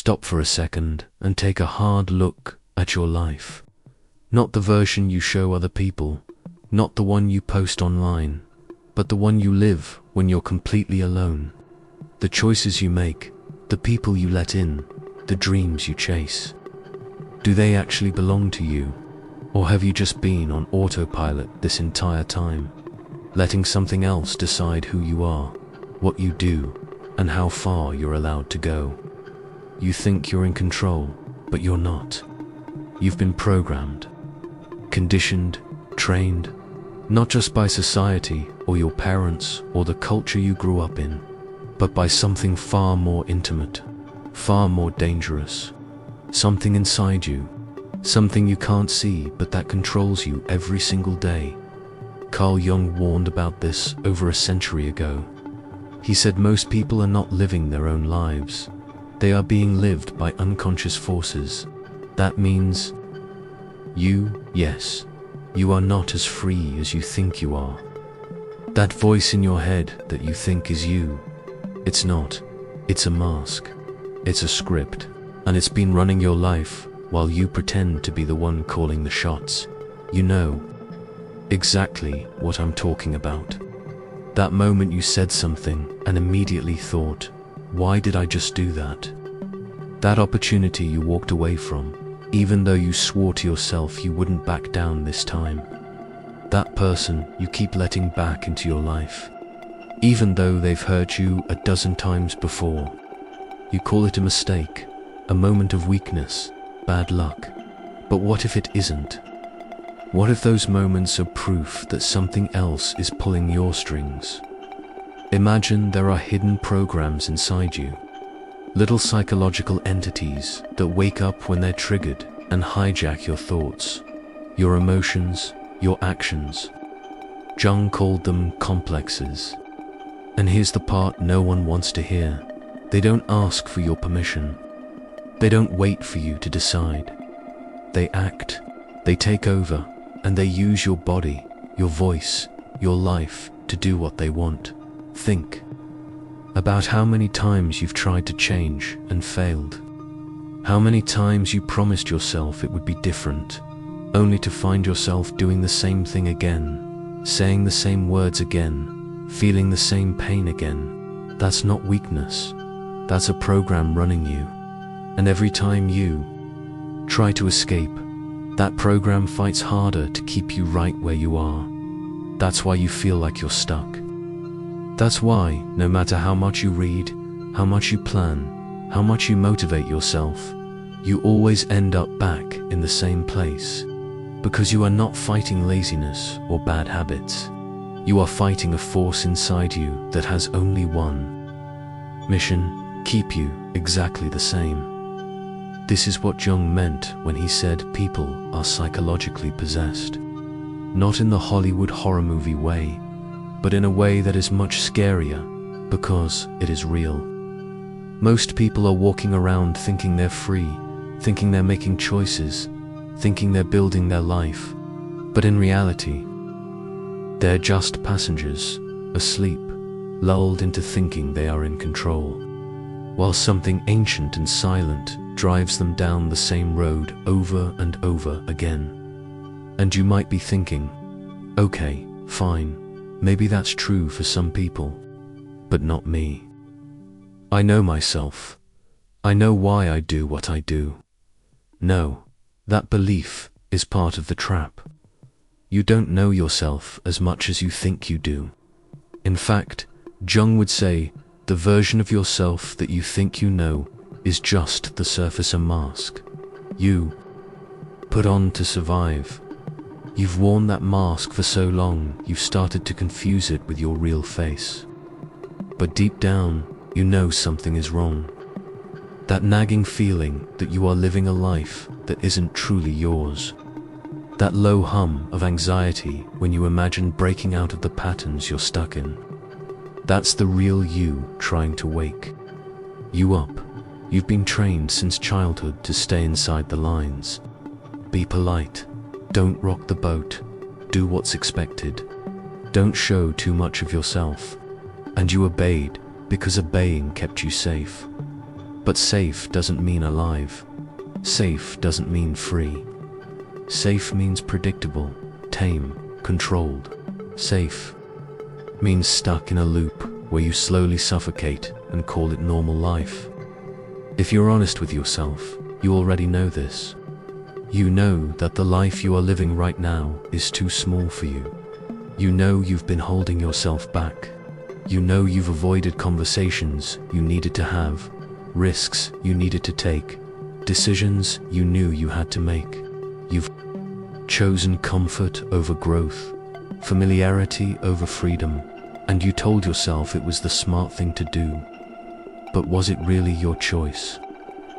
stop for a second and take a hard look at your life. Not the version you show other people, not the one you post online, but the one you live when you're completely alone. The choices you make, the people you let in, the dreams you chase. Do they actually belong to you? Or have you just been on autopilot this entire time, letting something else decide who you are, what you do, and how far you're allowed to go? You think you're in control, but you're not. You've been programmed, conditioned, trained, not just by society or your parents or the culture you grew up in, but by something far more intimate, far more dangerous. Something inside you, something you can't see but that controls you every single day. Carl Jung warned about this over a century ago. He said most people are not living their own lives. They are being lived by unconscious forces. That means yes, you are not as free as you think you are. That voice in your head that you think is you, it's not. It's a mask. It's a script. And it's been running your life while you pretend to be the one calling the shots. You know exactly what I'm talking about. That moment you said something and immediately thought, why did I just do that? That opportunity you walked away from, even though you swore to yourself you wouldn't back down this time. That person you keep letting back into your life, even though they've hurt you a dozen times before. You call it a mistake, a moment of weakness, bad luck. But what if it isn't? What if those moments are proof that something else is pulling your strings? Imagine there are hidden programs inside you, little psychological entities that wake up when they're triggered and hijack your thoughts, your emotions, your actions. Jung called them complexes. And here's the part no one wants to hear. They don't ask for your permission. They don't wait for you to decide. They act, they take over, and they use your body, your voice, your life to do what they want. Think about how many times you've tried to change and failed. How many times you promised yourself it would be different, only to find yourself doing the same thing again, saying the same words again, feeling the same pain again. That's not weakness. That's a program running you. And every time you try to escape, that program fights harder to keep you right where you are. That's why you feel like you're stuck. That's why, no matter how much you read, how much you plan, how much you motivate yourself, you always end up back in the same place. Because you are not fighting laziness or bad habits. You are fighting a force inside you that has only one mission: keep you exactly the same. This is what Jung meant when he said people are psychologically possessed. Not in the Hollywood horror movie way, but in a way that is much scarier, because it is real. Most people are walking around thinking they're free, thinking they're making choices, thinking they're building their life, but in reality, they're just passengers, asleep, lulled into thinking they are in control, while something ancient and silent drives them down the same road over and over again. And you might be thinking, okay, fine, maybe that's true for some people, but not me. I know myself. I know why I do what I do. No, that belief is part of the trap. You don't know yourself as much as you think you do. In fact, Jung would say, the version of yourself that you think you know is just the surface, a mask you put on to survive. You've worn that mask for so long, you've started to confuse it with your real face. But deep down, you know something is wrong. That nagging feeling that you are living a life that isn't truly yours. That low hum of anxiety when you imagine breaking out of the patterns you're stuck in. That's the real you trying to wake you up. You've been trained since childhood to stay inside the lines. Be polite. Don't rock the boat. Do what's expected. Don't show too much of yourself. And you obeyed because obeying kept you safe. But safe doesn't mean alive. Safe doesn't mean free. Safe means predictable, tame, controlled. Safe means stuck in a loop where you slowly suffocate and call it normal life. If you're honest with yourself, you already know this. You know that the life you are living right now is too small for you. You know you've been holding yourself back. You know you've avoided conversations you needed to have, risks you needed to take, decisions you knew you had to make. You've chosen comfort over growth, familiarity over freedom, and you told yourself it was the smart thing to do. But was it really your choice?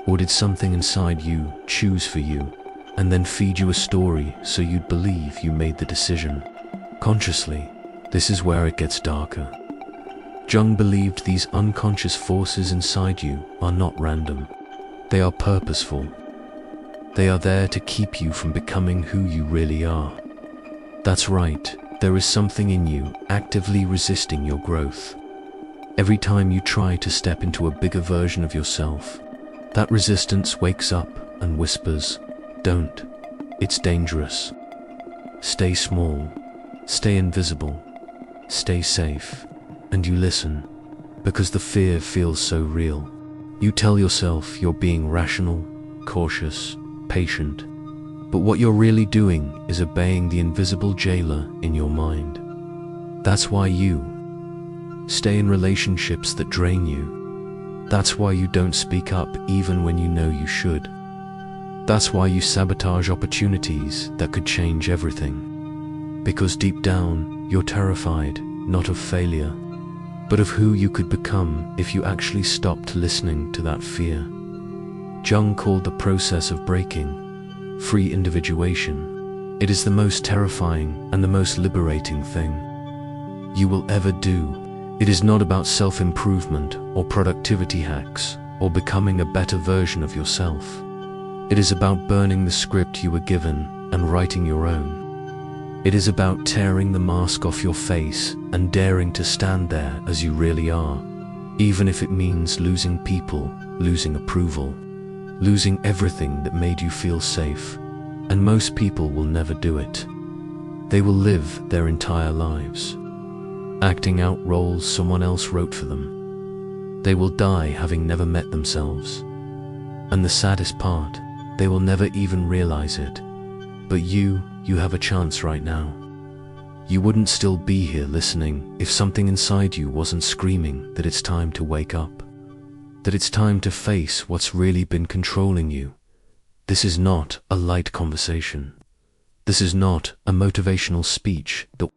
Or did something inside you choose for you and then feed you a story so you'd believe you made the decision? Consciously, this is where it gets darker. Jung believed these unconscious forces inside you are not random. They are purposeful. They are there to keep you from becoming who you really are. That's right, there is something in you actively resisting your growth. Every time you try to step into a bigger version of yourself, that resistance wakes up and whispers, "Don't. It's dangerous. Stay small. Stay invisible. Stay safe." And you listen, because the fear feels so real. You tell yourself you're being rational, cautious, patient, but what you're really doing is obeying the invisible jailer in your mind. That's why you stay in relationships that drain you. That's why you don't speak up even when you know you should. That's why you sabotage opportunities that could change everything. Because deep down, you're terrified, not of failure, but of who you could become if you actually stopped listening to that fear. Jung called the process of breaking free individuation. It is the most terrifying and the most liberating thing you will ever do. It is not about self-improvement or productivity hacks or becoming a better version of yourself. It is about burning the script you were given and writing your own. It is about tearing the mask off your face and daring to stand there as you really are, even if it means losing people, losing approval, losing everything that made you feel safe. And most people will never do it. They will live their entire lives acting out roles someone else wrote for them. They will die having never met themselves. And the saddest part, they will never even realize it. But you have a chance right now. You wouldn't still be here listening if something inside you wasn't screaming that it's time to wake up, that it's time to face what's really been controlling you. This is not a light conversation. This is not a motivational speech that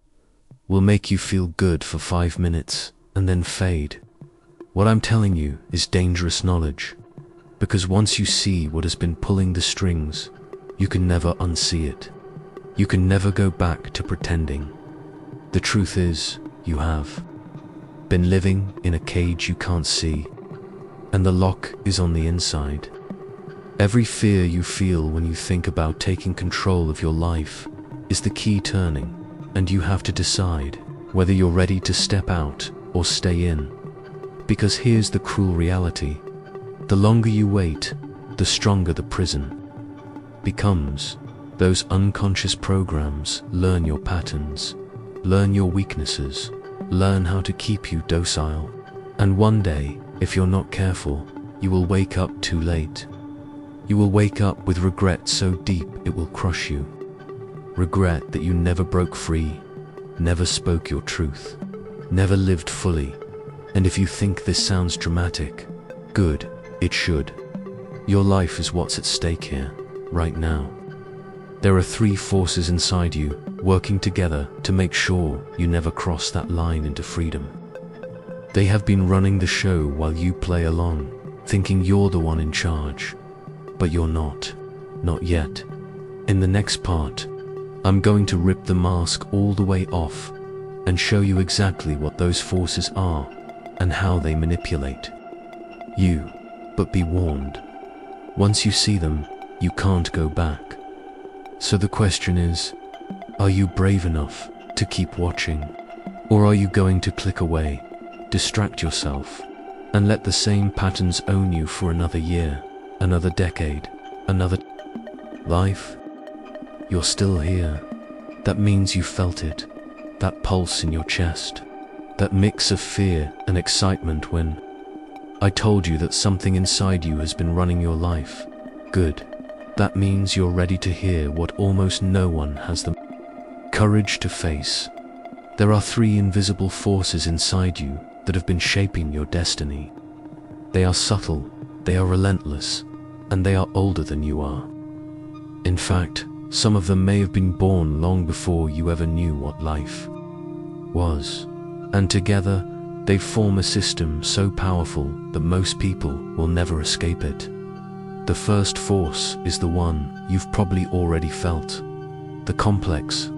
will make you feel good for 5 minutes and then fade. What I'm telling you is dangerous knowledge, because once you see what has been pulling the strings, you can never unsee it. You can never go back to pretending. The truth is, you have been living in a cage you can't see, and the lock is on the inside. Every fear you feel when you think about taking control of your life is the key turning, and you have to decide whether you're ready to step out or stay in. Because here's the cruel reality. The longer you wait, the stronger the prison becomes. Those unconscious programs learn your patterns, learn your weaknesses, learn how to keep you docile. And one day, if you're not careful, you will wake up too late. You will wake up with regret so deep it will crush you. Regret that you never broke free, never spoke your truth, never lived fully. And if you think this sounds dramatic, good, it should. Your life is what's at stake here, right now. There are 3 forces inside you working together to make sure you never cross that line into freedom. They have been running the show while you play along, thinking you're the one in charge. But you're not yet. In the next part, I'm going to rip the mask all the way off and show you exactly what those forces are and how they manipulate you. But be warned, once you see them, you can't go back. So the question is, are you brave enough to keep watching? Or are you going to click away, distract yourself, and let the same patterns own you for another year, another decade, another life. You're still here. That means you felt it, that pulse in your chest, that mix of fear and excitement when I told you that something inside you has been running your life. Good. That means you're ready to hear what almost no one has the courage to face. There are 3 invisible forces inside you that have been shaping your destiny. They are subtle, they are relentless, and they are older than you are. In fact, some of them may have been born long before you ever knew what life was. And together, they form a system so powerful that most people will never escape it. The first force is the one you've probably already felt. The complex.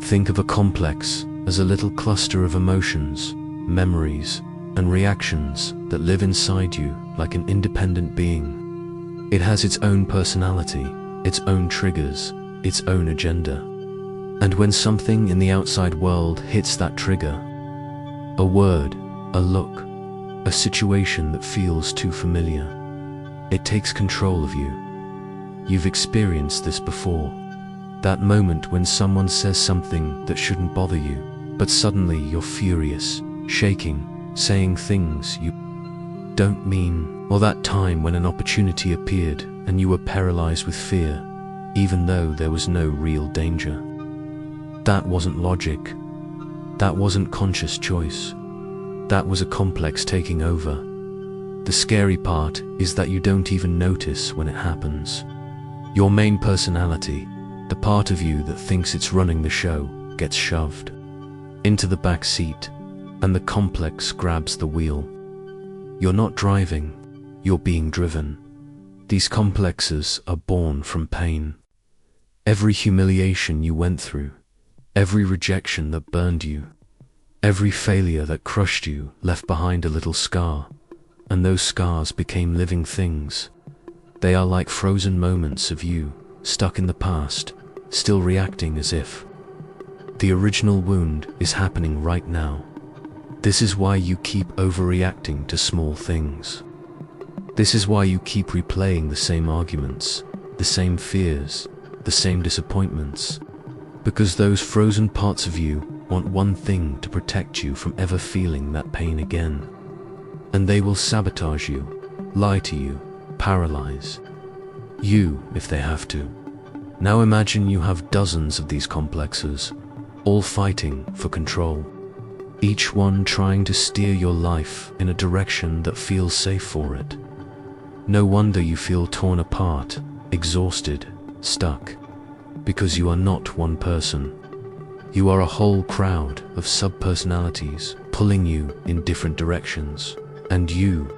Think of a complex as a little cluster of emotions, memories, and reactions that live inside you like an independent being. It has its own personality, its own triggers, its own agenda. And when something in the outside world hits that trigger, a word, a look, a situation that feels too familiar, it takes control of you. You've experienced this before. That moment when someone says something that shouldn't bother you, but suddenly you're furious, shaking, saying things you don't mean. Or that time when an opportunity appeared and you were paralyzed with fear, even though there was no real danger. That wasn't logic. That wasn't conscious choice. That was a complex taking over. The scary part is that you don't even notice when it happens. Your main personality, the part of you that thinks it's running the show, gets shoved into the back seat, and the complex grabs the wheel. You're not driving, you're being driven. These complexes are born from pain. Every humiliation you went through, every rejection that burned you, every failure that crushed you left behind a little scar, and those scars became living things. They are like frozen moments of you, stuck in the past, still reacting as if the original wound is happening right now. This is why you keep overreacting to small things. This is why you keep replaying the same arguments, the same fears, the same disappointments. Because those frozen parts of you want one thing to protect you from ever feeling that pain again. And they will sabotage you, lie to you, paralyze you if they have to. Now imagine you have dozens of these complexes, all fighting for control. Each one trying to steer your life in a direction that feels safe for it. No wonder you feel torn apart, exhausted, stuck. Because you are not one person. You are a whole crowd of sub-personalities pulling you in different directions. And you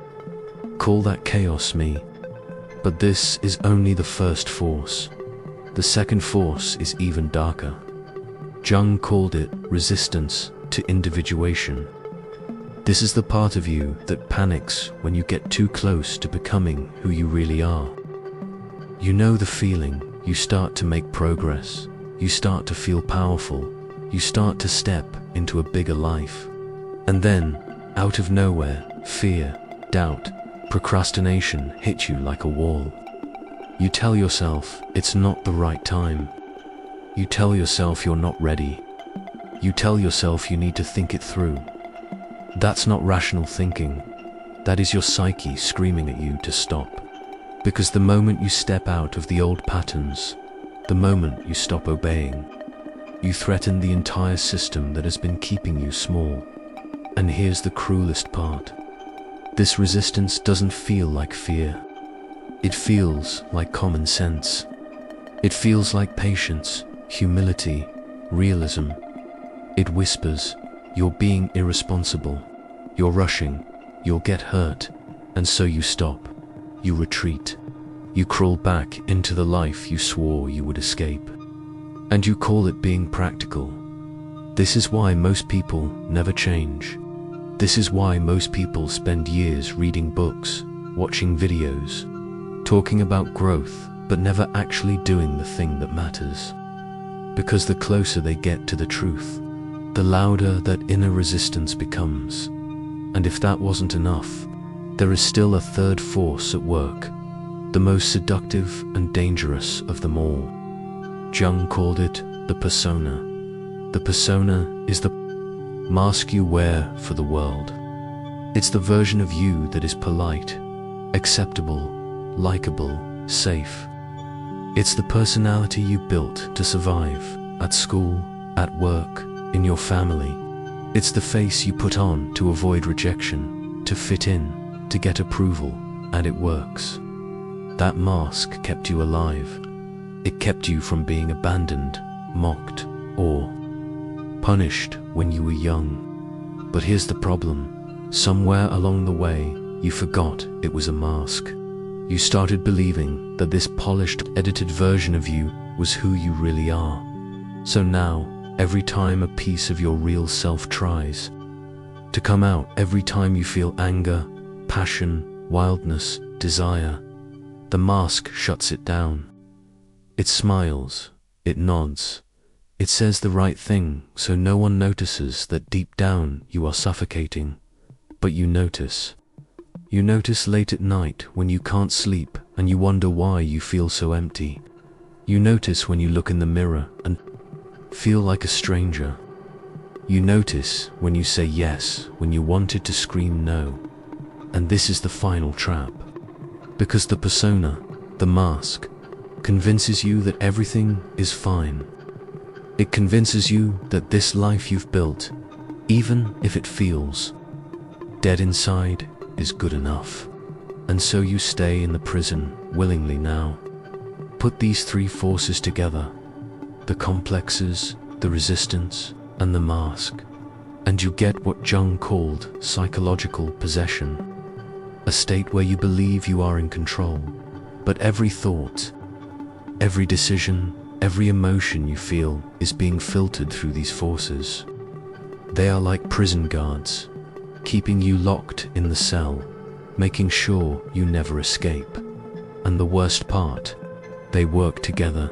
call that chaos, me. But this is only the first force. The second force is even darker. Jung called it resistance to individuation. This is the part of you that panics when you get too close to becoming who you really are. You know the feeling. You start to make progress. You start to feel powerful. You start to step into a bigger life. And then, out of nowhere, fear, doubt, procrastination hit you like a wall. You tell yourself it's not the right time. You tell yourself you're not ready. You tell yourself you need to think it through. That's not rational thinking. That is your psyche screaming at you to stop. Because the moment you step out of the old patterns, the moment you stop obeying, you threaten the entire system that has been keeping you small. And here's the cruelest part. This resistance doesn't feel like fear. It feels like common sense. It feels like patience, humility, realism. It whispers, you're being irresponsible, you're rushing, you'll get hurt, and so you stop. You retreat. You crawl back into the life you swore you would escape. And you call it being practical. This is why most people never change. This is why most people spend years reading books, watching videos, talking about growth, but never actually doing the thing that matters. Because the closer they get to the truth, the louder that inner resistance becomes. And if that wasn't enough, there is still a third force at work, the most seductive and dangerous of them all. Jung called it the persona. The persona is the mask you wear for the world. It's the version of you that is polite, acceptable, likable, safe. It's the personality you built to survive at school, at work, in your family. It's the face you put on to avoid rejection, to fit in, to get approval, and it works. That mask kept you alive. It kept you from being abandoned, mocked, or punished when you were young. But here's the problem. Somewhere along the way, you forgot it was a mask. You started believing that this polished, edited version of you was who you really are. So now, every time a piece of your real self tries to come out, every time you feel anger, passion, wildness, desire, the mask shuts it down. It smiles, it nods, it says the right thing so no one notices that deep down you are suffocating. But you notice. You notice late at night when you can't sleep and you wonder why you feel so empty. You notice when you look in the mirror and feel like a stranger. You notice when you say yes when you wanted to scream no. And this is the final trap. Because the persona, the mask, convinces you that everything is fine. It convinces you that this life you've built, even if it feels dead inside, is good enough. And so you stay in the prison willingly now. Put these three forces together, the complexes, the resistance, and the mask, and you get what Jung called psychological possession, a state where you believe you are in control, but every thought, every decision, every emotion you feel is being filtered through these forces. They are like prison guards, keeping you locked in the cell, making sure you never escape. And the worst part, they work together.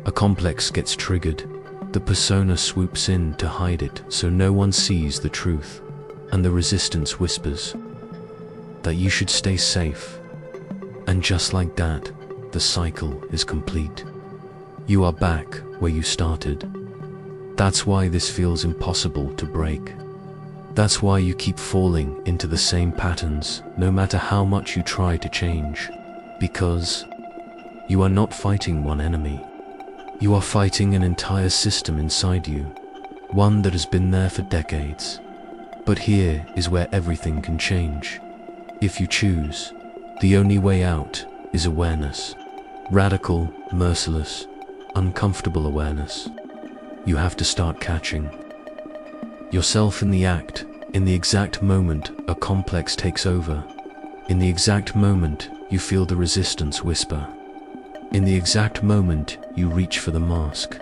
A complex gets triggered, the persona swoops in to hide it so no one sees the truth, and the resistance whispers that you should stay safe. And just like that, the cycle is complete. You are back where you started. That's why this feels impossible to break. That's why you keep falling into the same patterns, no matter how much you try to change. Because you are not fighting one enemy. You are fighting an entire system inside you, one that has been there for decades. But here is where everything can change. If you choose, the only way out is awareness. Radical, merciless, uncomfortable awareness. You have to start catching yourself in the act, in the exact moment a complex takes over. In the exact moment you feel the resistance whisper. In the exact moment you reach for the mask.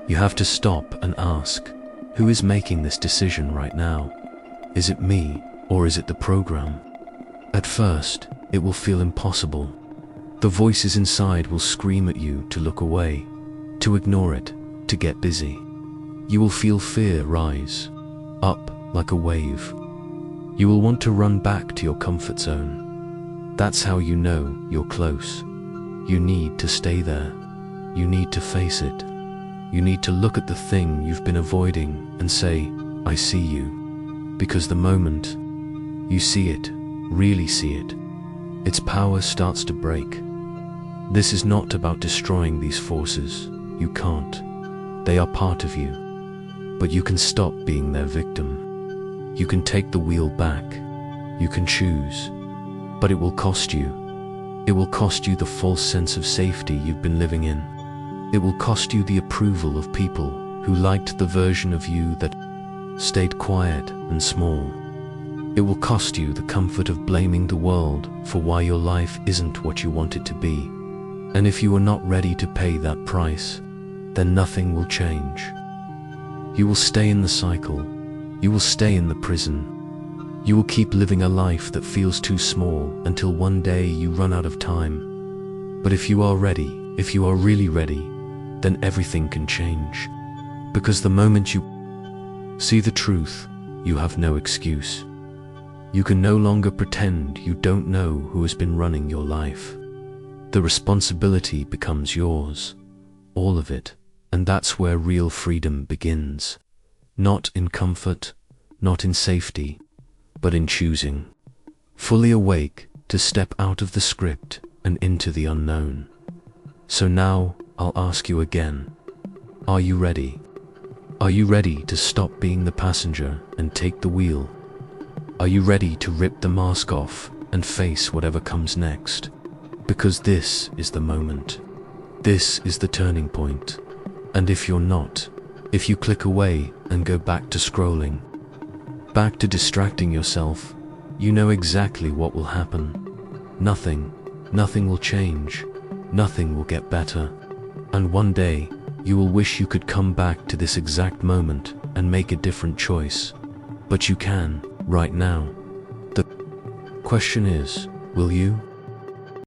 You have to stop and ask, who is making this decision right now? Is it me, or is it the program? At first, it will feel impossible. The voices inside will scream at you to look away, to ignore it, to get busy. You will feel fear rise, up like a wave. You will want to run back to your comfort zone. That's how you know you're close. You need to stay there. You need to face it. You need to look at the thing you've been avoiding and say, I see you. Because the moment you see it, really see it, its power starts to break. This is not about destroying these forces. You can't. They are part of you. But you can stop being their victim. You can take the wheel back. You can choose. But it will cost you. It will cost you the false sense of safety you've been living in. It will cost you the approval of people who liked the version of you that stayed quiet and small. It will cost you the comfort of blaming the world for why your life isn't what you want it to be. And if you are not ready to pay that price, then nothing will change. You will stay in the cycle. You will stay in the prison. You will keep living a life that feels too small until one day you run out of time. But if you are ready, if you are really ready, then everything can change. Because the moment you see the truth, you have no excuse. You can no longer pretend you don't know who has been running your life. The responsibility becomes yours, all of it, and that's where real freedom begins. Not in comfort, not in safety, but in choosing. Fully awake to step out of the script and into the unknown. So now I'll ask you again, are you ready? Are you ready to stop being the passenger and take the wheel? Are you ready to rip the mask off and face whatever comes next? Because this is the moment. This is the turning point. And if you're not, if you click away and go back to scrolling, back to distracting yourself, you know exactly what will happen. Nothing will change. Nothing will get better. And one day, you will wish you could come back to this exact moment and make a different choice. But you can, right now. The question is, will you?